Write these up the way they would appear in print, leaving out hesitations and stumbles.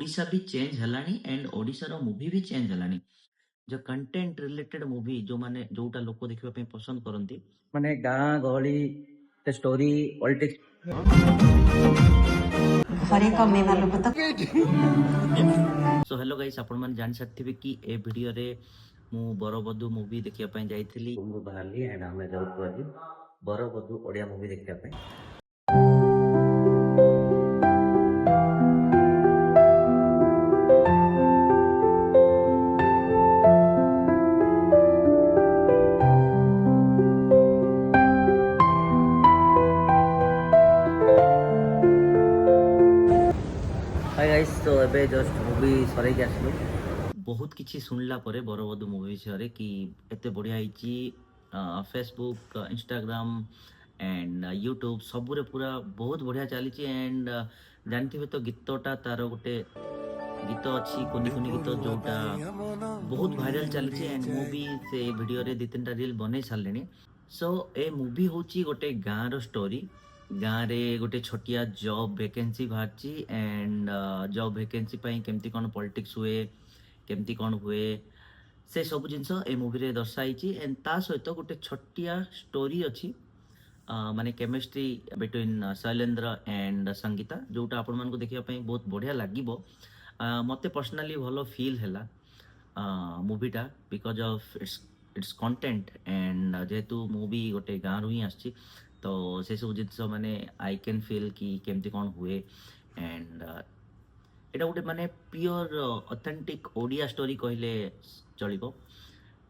ओडिशा भी change हेलानी and ओडिशार movie भी चेंज हेलानी जो कंटेंट रिलेटेड मूवी जो माने जोटा लोक देखिबा पे पसंद करंती माने गाँ गहली स्टोरी पॉलिटिक्स घरे कमेवा लोक तो सो हेलो गाइस आपण माने जानि सकथिबे कि ए वीडियो रे मु बरबधु मूवी देखिया पे जाइथिली मु बाहरली एंड हमें जाउथु आज बरबधु ओडिया मूवी देखिया पे। हाय गाइस तो एबे जस्ट मूवी सरै के आसलु बहुत किछि सुनला परे बरबधु मूवी विषय कि एते बढ़िया हिची फेसबुक इंस्टाग्राम एंड यूट्यूब सबुरे पूरा बहुत बढ़िया चली एंड जानथिबे तो गीतटा तार गोटे गीत अच्छी कुनी कुनी गीत जोटा बहुत भाइराल चली एंड मूवी से वीडियो रे 2-3टा रील बनै सारलेनी। सो ए मूवी होची गोटे गाँव स्टोरी गाँव रे गोटे छोटिया जॉब वैकेंसी बाहरची एंड जॉब वैकेंसी पाई केमती कोन पॉलिटिक्स हुए केमती कोन हुए से सब जिनस ए मूवी रे दर्शाई एंड ता सहित गोटे छोटिया स्टोरी अच्छी माने chemistry between Shailendra and Sangeeta जोटा आपण मानको देखिया पई बहुत बढ़िया लागिबो। मते पर्सनली भलो फील हैला मूवीटा because of its content and जेहेतु मूवी गोटे गाँव ही आसी तो से सब जिनस माने आई कैन फील कि केमती कौन हुए एंड एटा गोटे माने प्योर ऑथेंटिक ओडिया स्टोरी कहले चलिबो।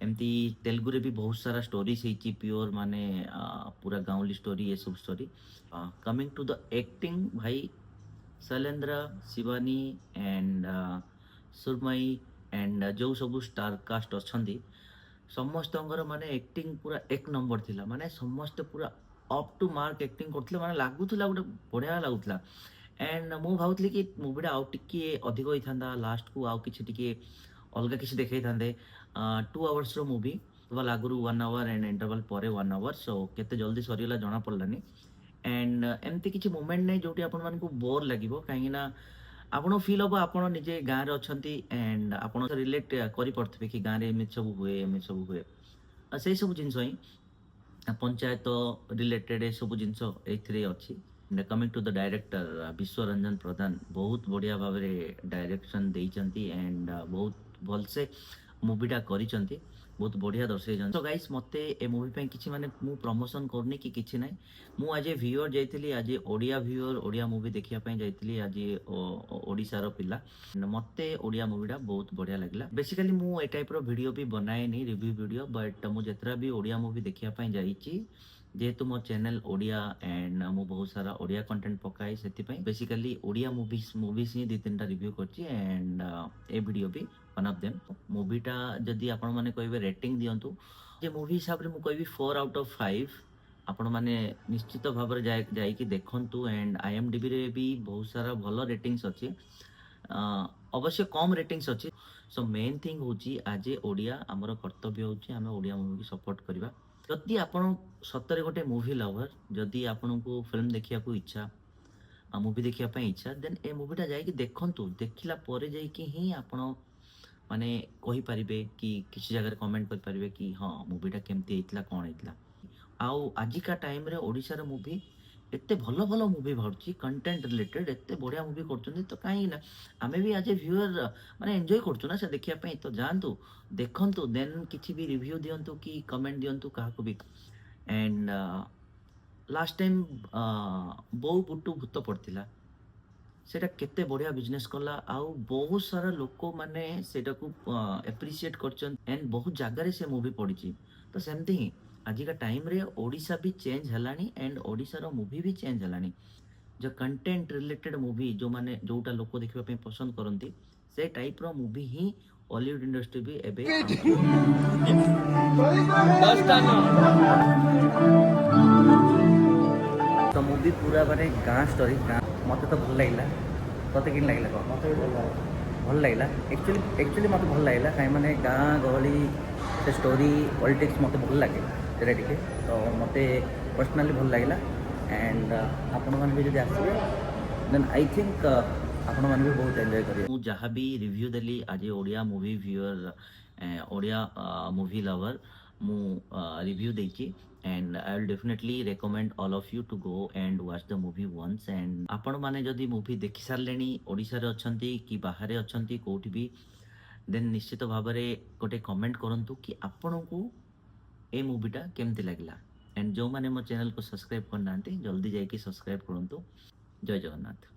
एमती तेलुगु रे भी बहुत सारा स्टोरीज होती प्योर माने पूरा गाँवली स्टोरी ये सब story. Coming to the acting भाई शैलेंद्र शिवानी एंड सुरमई एंड जो सब स्टार कास्ट अच्छी समस्त माने एक्टिंग पूरा एक नंबर थिला माने समस्त पूरा अप टू मार्क एक्टिंग करथिले माने लागुथला गोटे बढ़िया लागुथला एंड मु भावुथली कि मूवीटा आउ टिके अधिक होई थांदा लास्ट को आउ किछि टिके अलगा किछि देखाई थांदे 2 आवर्स रो मूवी तो लागुरु 1 आवर एंड इंटरवल परे 1 आवर सो केते जल्दी सरीला जଣା पड़लानी एंड एमती किछि मोमेंट नै जोटी आपण मानकु बोर लागिवो काहे ना आपण फील हो आपण निजे गाँ रे अछंती एंड आपण रिलेट करि पड़थबे कि गाँ रे एमि सब हुए से सब जिंस ही पंचायत रिलेटेड सब जिनस एथिरे अछि। Coming to the director Biswaranjan Pradhan बहुत बढ़िया भाव में डायरेक्शन देइचंती एंड बहुत भलसे मूवीटा करिचंती बहुत बढ़िया दर्शाई। तो गाइस मते ए मूवी पे किछि माने मु प्रमोशन करनी कि किछि नै मु आज व्यूअर जाइथिली आज ओडिया व्यूअर ओडिया मूवी देखिया पे जाइथिली आज ओडिसा रो पिला मते ओडिया मूवीटा बहुत बढ़िया लागला। बेसिकली मु ए टाइप रो वीडियो भी बनाएनी रिव्यू वीडियो बट मु जेतरा भी ओडिया मूवी देखिया पे जाइची जेहेतु मो चैनल ओडिया एंड मु बहुत सारा ओडिया कंटेंट पकाई से बेसिकली ओडिया मूवीज ही 2-3टा रिव्यू करची एंड ए वीडियो भी वन ऑफ देम। मूवीटा जदि आपण माने कहबे रेटिंग दियंतु जे मूवी हिसाब रे मु कहबी 4 आउट ऑफ 5 आपण माने निश्चित भाव रे जाई कि देखंतु एंड IMDb रे भी बहुत सारा भलो रेटिंग्स अछि अवश्य कम रेटिंग्स अछि। सो मेन थिंग होची आज ओडिया हमर कर्तव्य होची हमें ओडिया मूवी की सपोर्ट करबा। जदि आपण सतरे गोटे मूवी लवर जदि आपण को फिल्म देखिया को इच्छा मूवी देखिया पे इच्छा देन ए मूवीटा जाई कि देखंतु देखिला परे जाई कि ही आपण माने कहि परिबे कि किसी जगह कमेंट कर परिबे कि हां मूवीटा केमती हेतला कोन हेतला। आउ आजिका टाइम रे ओडिसा रे मूवी एते भलो भलो मूवी बाहरची कंटेंट रिलेटेड एते बढ़िया मूवी करचुनी तो काहे ना आमे भी आज ए व्यूअर माने एन्जॉय करचु ना से देखिया पे तो जानतु देखंतु देन किछि भी रिव्यू दियंतु कि कमेंट दियंतु काहाको भी एंड लास्ट टाइम बो पुटु भूत पड़तिला सेटा केते बढ़िया बिजनेस कला आउ बहुत सारा लोक माने सेटा को एप्रिशिएट करचन एंड बहुत जगह रे से मूवी पड़ीची तो सेमती ही आज का टाइम रे ओडिशा भी चेंज हलानी एंड ओडिशा रो मूवी भी चेंज हलानी जो कंटेंट रिलेटेड मूवी जो माने जोटा लोक देखिबा पे पसंद करंती से टाइप रो मूवी ही हॉलीवुड इंडस्ट्री भी एबे तो मूवी पूरा माने गाँ स्टोरी मत तो भल लगे तोते कि लगे भल लगे एक्चुअली मत भल लगे कहीं मैंने गाँ गहली से स्टोरी पॉलिटिक्स मत भल लगे सेटा टिके तो मत पर्सनाली भल लगे एंड आपण मैंने भी जब आसवे देन आई थिंक ଆପଣ ମାନେ ବି ବହୁତ ଏନ୍ଜୟ କରିବେ। ମୁଁ ଯାହା ବି ରିଭ୍ୟୁ ଦେଲି ଆଜି Odia movie viewer Odia movie lover ମୁଁ ରିଭ୍ୟୁ ଦେଇଛି and I will definitely recommend all of you to go and watch the movie once and ଆପଣମାନେ ଯଦି ମୁଭି ଦେଖି ସାରିଲେଣି ଓଡ଼ିଶାରେ ଅଛନ୍ତି କି ବାହାରେ ଅଛନ୍ତି କୋଉଠି ବି ଦେନ୍ ନିଶ୍ଚିତ ଭାବରେ ଗୋଟେ କମେଣ୍ଟ କରନ୍ତୁ କି ଆପଣଙ୍କୁ ଏ ମୁଭିଟା କେମିତି ଲାଗିଲା ଏଣ୍ଡ ଯେଉଁମାନେ ମୋ ଚ୍ୟାନେଲକୁ ସବସ୍କ୍ରାଇବ୍ କରିନାହାନ୍ତି ଜଲ୍ଦି ଯାଇକି ସବସ୍କ୍ରାଇବ୍ କରନ୍ତୁ ଜୟ ଜଗନ୍ନାଥ।